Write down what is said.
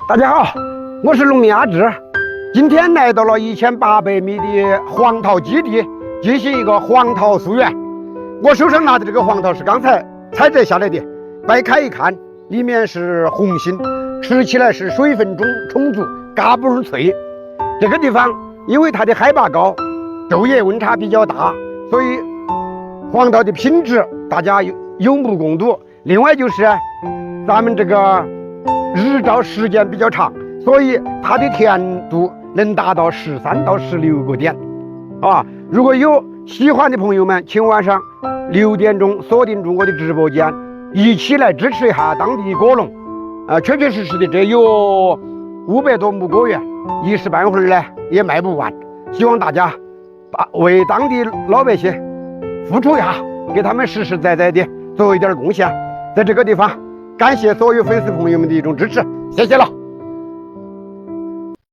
大家好，我是农民阿志，今天来到了1800米的黄桃基地进行一个黄桃溯源。我手上拿的这个黄桃是刚才采摘下来的，掰开一看，里面是红心，吃起来是水分充足，嘎嘣脆。这个地方因为它的海拔高，昼夜温差比较大，所以黄桃的品质大家有目共睹。另外就是咱们这个日照时间比较长，所以它的甜度能达到13到16个点啊！如果有喜欢的朋友们，请晚上6点钟锁定住我的直播间，一起来支持一下当地的果农确确实实的，这有500多亩果园，一时半会儿呢也卖不完。希望大家为当地老百姓付出一下，给他们实实在在的做一点贡献。在这个地方感谢所有粉丝朋友们的一种支持，谢谢了。